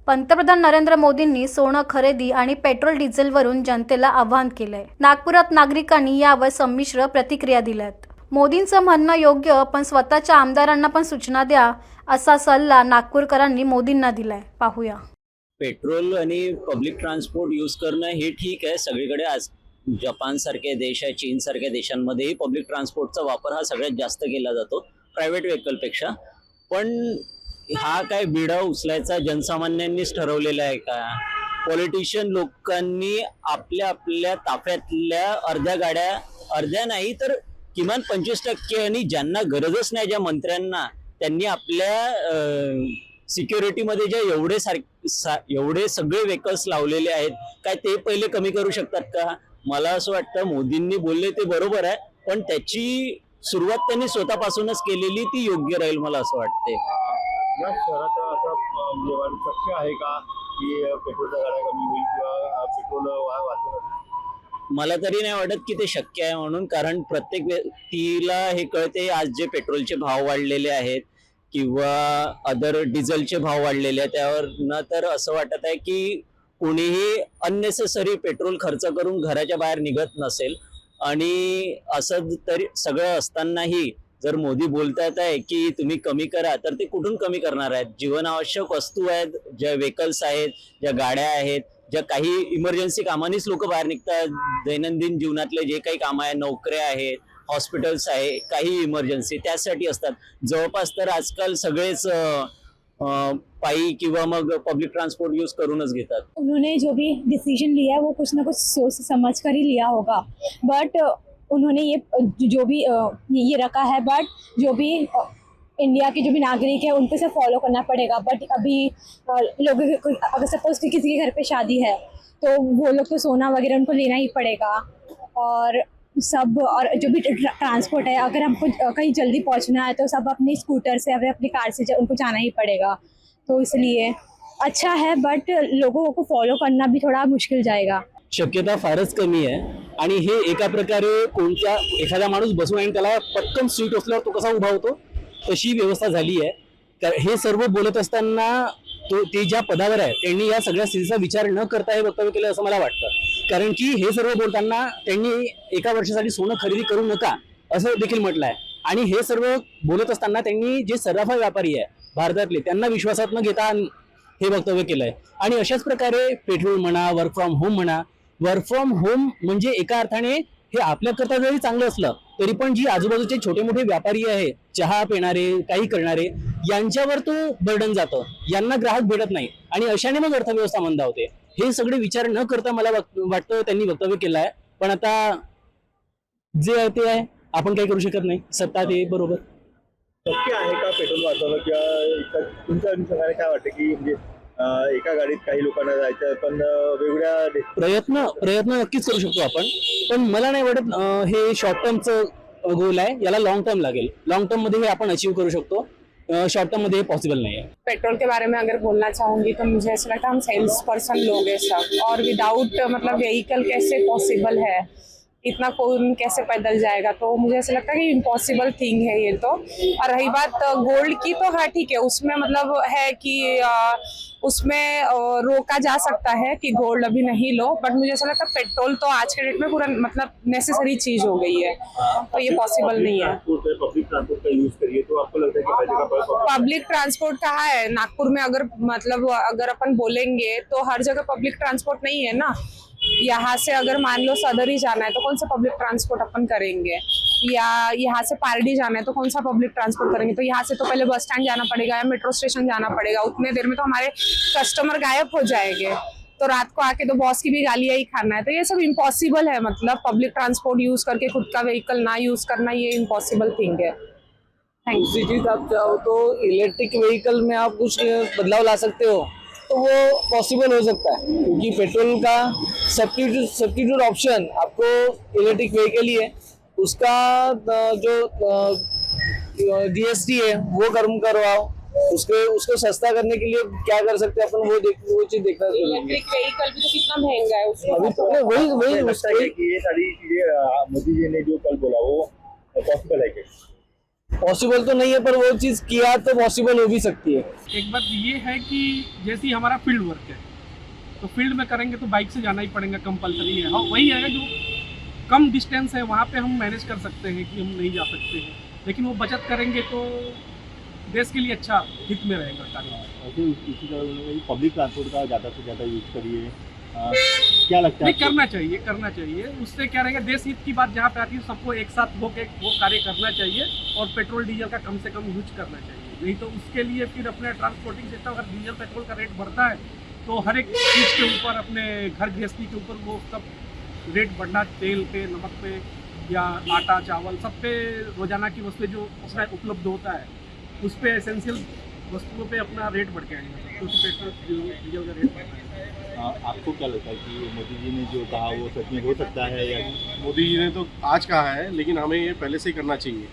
पंतप्रधान नरेंद्र मोदींनी सोनं खरेदी आणि पेट्रोल डिझेलवरून जनतेला आवाहन केलंय। नागपुरात नागरिकांनी यावर संमिश्र प्रतिक्रिया दिल्यात। मोदींचं म्हणणं योग्य, पण स्वतःच्या आमदारांना पण सूचना द्या, असा सल्ला नागपूरकरांनी मोदींना दिलाय। पाहूया। पेट्रोल आणि पब्लिक ट्रान्सपोर्ट यूज करणं हे ठीक आहे सगळीकडे। आज जपान सारखे देश आहे, चीन सारख्या देशांमध्येही पब्लिक ट्रान्सपोर्टचा वापर हा सगळ्यात जास्त केला जातो प्रायव्हेट व्हेकलपेक्षा। पण हा काय बिडा उचलायचा जनसामान्यांनीच ठरवलेला आहे का? पॉलिटिशियन लोकांनी आपल्या आपल्या ताफ्यातल्या अर्ध्या गाड्या, अर्ध्या नाही तर किमान 25% आणि ज्यांना गरजच नाही ज्या मंत्र्यांना, त्यांनी आपल्या सिक्युरिटीमध्ये जे एवढे सगळे व्हेकल्स लावलेले आहेत, काय ते पहिले कमी करू शकतात का? मला असं वाटतं मोदींनी बोलले ते बरोबर आहे, पण त्याची सुरुवात त्यांनी स्वतःपासूनच केलेली ती योग्य राहील मला असं वाटते। या शहरात आता शक्य आहे का की पेट्रोलच्या गाड्या कमी होईल किंवा पेट्रोल वाचेल? मला तरी नाही वाटत की ते शक्य आहे म्हणून, कारण प्रत्येक व्यक्तीला हे कळते आज जे पेट्रोलचे भाव वाढलेले आहेत किंवा अदर डिझेलचे भाव वाढलेले आहेत, त्यावर तर असं वाटत आहे की कोणीही अननेसेसरी पेट्रोल खर्च करून घराच्या बाहेर निघत नसेल। आणि असं तरी सगळं असतानाही जर मोदी बोलतात आहे की तुम्ही कमी करा, तर ते कुठून कमी करणार आहेत? जीवनावश्यक वस्तू आहेत, ज्या व्हेकल्स आहेत, ज्या गाड्या आहेत, ज्या काही इमर्जन्सी कामानेच लोक बाहेर निघतात, दैनंदिन जीवनातले जे काही काम आहे, नोकऱ्या आहेत, हॉस्पिटल्स आहे, काही इमर्जन्सी त्यासाठी असतात। जवळपास तर आजकाल सगळेच पायी किंवा मग पब्लिक ट्रांसपोर्ट यूज करूनच घेतात। उन्होंने जो भी डिसीजन लिया है वो कुछ ना कुछ सोच समझ कर ही लिया होगा, बट उन्होंने ये जो भी ये रखा है, बट जो भी इंडिया के जो भी नागरिक है उनको से फॉलो करना पड़ेगा। बट अभी लोगों को अगर सपोज कि किसी के घर पे शादी है तो वो लोग तो सोना वगैरह उनको लेना ही पड़ेगा। और जो भी ट्रांसपोर्ट है, अगर हमको कहीं जल्दी पहुंचना है तो सब अपने स्कूटर से या अपनी कार से उनको जाना ही पड़ेगा। तो इसलिए अच्छा है, बट लोगों को फॉलो करना भी थोड़ा मुश्किल जाएगा। शक्यता फारच कमी आहे। आणि हे एका प्रकारे कोणत्या एखादा माणूस बसून आणि त्याला पटकन सीट असल्यावर तो कसा उभा होतो तशी व्यवस्था झाली आहे। तर हे सर्व बोलत असताना ते ज्या पदावर आहे त्यांनी या सगळ्या स्थितीचा विचार न करता हे वक्तव्य केलं असं मला वाटतं। कारण की हे सर्व बोलताना त्यांनी एका वर्षासाठी सोनं खरेदी करू नका असं देखील म्हटलं आहे। आणि हे सर्व बोलत असताना त्यांनी जे सर्राफा व्यापारी आहे भारतातले त्यांना विश्वासात न घेता हे वक्तव्य केलंय। आणि अशाच प्रकारे पेट्रोल म्हणा, वर्क फ्रॉम होम म्हणा, वर्क फ्रॉम होम म्हणजे एका अर्थाने हे आपल्याकरता जरी चांगलं असलं तरी पण जी आजूबाजूचे छोटे मोठे व्यापारी आहे, चहा पिणारे, काही करणारे, यांच्यावर तो बर्डन जातं, यांना ग्राहक भेटत नाही आणि अशाने मग अर्थव्यवस्था मंदावते। हे सगळे विचार न करता मला वाटतं त्यांनी वक्तव्य केलं आहे। पण आता जे आहे ते आहे, आपण काही करू शकत नाही, सत्ता ते बरोबर। शक्य आहे का पेट्रोल वाचवणं? किंवा तुमच्या अनुषंगाने काय वाटतं की म्हणजे एका गाडीत काही लोकांना जायचं पण वेगवेगळ्या प्रयत्न नक्कीच करू शकतो आपण, पण मला नाही वाटत हे शॉर्ट टर्मचं गोल आहे, याला लॉन्ग टर्म लागेल। लॉन्ग टर्म मध्ये हे आपण अचीव करू शकतो, शॉर्ट टर्म मध्ये पॉसिबल नहीं है। पेट्रोल के बारे में अगर बोलना चाहूँगी तो मुझे ऐसा लगता है हम सेल्स पर्सन लोग हैं सब, और विदाउट मतलब व्हीकल कैसे पॉसिबल है, इतना कौन कैसे पैदल जाएगा? तो मुझे ऐसा लगता है कि इम्पॉसिबल थिंग है ये तो। और रही बात गोल्ड की, तो हाँ ठीक है, उसमें मतलब है कि उसमें रोका जा सकता है कि गोल्ड अभी नहीं लो, बट मुझे ऐसा लगता है पेट्रोल तो आज के डेट में पूरा मतलब नेसेसरी चीज हो गई है, तो ये पॉसिबल नहीं है। पब्लिक ट्रांसपोर्ट का यूज करिए तो आपको लगता है कि हर जगह पब्लिक ट्रांसपोर्ट कहाँ है नागपुर में? अगर मतलब अगर अपन बोलेंगे तो हर जगह पब्लिक ट्रांसपोर्ट नहीं है ना। यहाँ से अगर मान लो सदर ही जाना है तो कौन सा पब्लिक ट्रांसपोर्ट अपन करेंगे, या यहाँ से पारडी जाना है तो कौन सा पब्लिक ट्रांसपोर्ट करेंगे? तो यहाँ से तो पहले बस स्टैंड जाना पड़ेगा या मेट्रो स्टेशन जाना पड़ेगा, उतने देर में तो हमारे कस्टमर गायब हो जाएंगे, तो रात को आके तो बॉस की भी गालियां ही खाना है। तो ये सब इम्पॉसिबल है, मतलब पब्लिक ट्रांसपोर्ट यूज करके खुद का व्हीकल ना यूज करना, ये इम्पॉसिबल थिंग है। दूसरी चीज आप चाहो तो इलेक्ट्रिक व्हीकल में आप कुछ बदलाव ला सकते हो, तो वो पॉसिबल हो सकता है, क्योंकि पेट्रोल का सब्स्टिट्यूट ऑप्शन आपको इलेक्ट्रिक व्हीकल ही है। उसका जो जीएसटी है वो कम करवाओ, उसको सस्ता करने के लिए क्या कर सकते हैं अपन, वो चीज देखना जरूरी है। इलेक्ट्रिक व्हीकल भी तो कितना महंगा है उसमें। अभी तो वही कि ये सारी चीजें मोदी जी ने जो कल बोला वो पॉसिबल है क्या? पॉसिबल तो नहीं है, पर वो चीज़ किया तो पॉसिबल हो भी सकती है। एक बात ये है कि जैसे ही हमारा फील्ड वर्क है तो फील्ड में करेंगे तो बाइक से जाना ही पड़ेगा, कंपलसरी है। हाँ वही है जो कम डिस्टेंस है वहाँ पे हम मैनेज कर सकते हैं कि हम नहीं जा सकते हैं, लेकिन वो बचत करेंगे तो देश के लिए अच्छा हित में रहेगा कार्य। ऐसे इसी तरह पब्लिक ट्रांसपोर्ट का ज़्यादा से ज़्यादा यूज करिए। क्या लगता है नहीं, करना चाहिए। उससे क्या रहेगा, देश हित की बात जहाँ पे आती है सबको एक साथ होकर वो कार्य करना चाहिए और पेट्रोल डीजल का कम से कम यूज करना चाहिए। नहीं तो उसके लिए फिर अपने ट्रांसपोर्टिंग सिस्टम, अगर डीजल पेट्रोल का रेट बढ़ता है तो हर एक चीज़ के ऊपर, अपने घर गृहस्थी के ऊपर वो सब रेट बढ़ना, तेल पे, नमक पे या आटा चावल सब पे रोजाना की वस्तुएं जो उपलब्ध होता है उस पे एसेंशियल वस्तुओं पे अपना रेट बढ़ के आएगा, क्योंकि पेट्रोल डीजल का रेट बढ़ता है। आपको क्या लगता है कि मोदी जी ने जो कहा वो सच में हो सकता है या मोदी जी ने तो आज कहा है, लेकिन हमें ये पहले से ही करना चाहिए।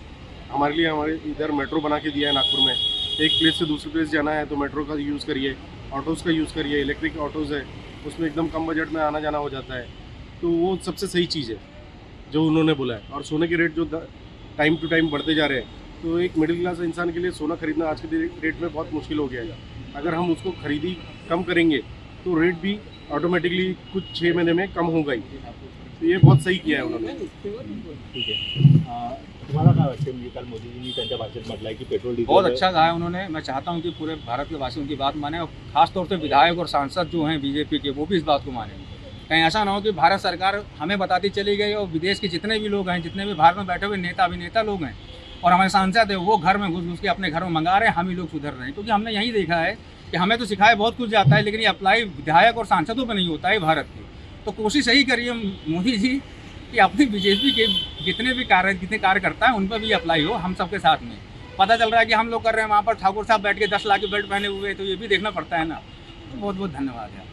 हमारे लिए हमारे इधर मेट्रो बना के दिया है नागपुर में, एक प्लेस से दूसरे प्लेस जाना है तो मेट्रो का यूज़ करिए, ऑटोज़ का यूज़ करिए, इलेक्ट्रिक ऑटोज़ है उसमें एकदम कम बजट में आना जाना हो जाता है, तो वो सबसे सही चीज़ है जो उन्होंने बोला है। और सोने के रेट जो टाइम टू टाइम बढ़ते जा रहे हैं, तो एक मिडिल क्लास इंसान के लिए सोना खरीदना आज के रेट में बहुत मुश्किल हो गया है। अगर हम उसको खरीदी कम करेंगे तो रेट भी ऑटोमेटिकली कुछ 6 महीने में कम होगा ही, तो ये बहुत सही किया है उन्होंने। ठीक है, तुम्हाला काय वाटतं म्हणजे काल मोदीजींनी त्यांच्या भाषेत म्हटलं आहे की पेट्रोल डीजल बहुत अच्छा कहा है उन्होंने। मैं चाहता हूं कि पूरे भारत के वासी उनकी बात माने और खासतौर से विधायक और सांसद जो हैं बीजेपी के, वो भी इस बात को माने। कहीं ऐसा ना हो कि भारत सरकार हमें बताती चली गई और विदेश के जितने भी लोग हैं, जितने भी भारत में बैठे हुए नेता अभिनेता लोग हैं और हमारे सांसद हैं, वो घर में घुस घुस के अपने घर में मंगा रहे हैं, हम ही लोग सुधर रहे हैं। क्योंकि हमने यही देखा है कि हमें तो सिखाया बहुत कुछ जाता है, लेकिन ये अप्लाई विधायक और सांसदों पर नहीं होता है भारत की। तो कोशिश यही करिए मोदी जी कि अपनी बीजेपी के जितने कार्यकर्ता हैं उन पर भी अप्लाई हो, हम सबके साथ में। पता चल रहा है कि हम लोग कर रहे हैं, वहाँ पर ठाकुर साहब बैठ के 10 लाख के बेल्ट पहने हुए, तो ये भी देखना पड़ता है ना। तो बहुत बहुत धन्यवाद है।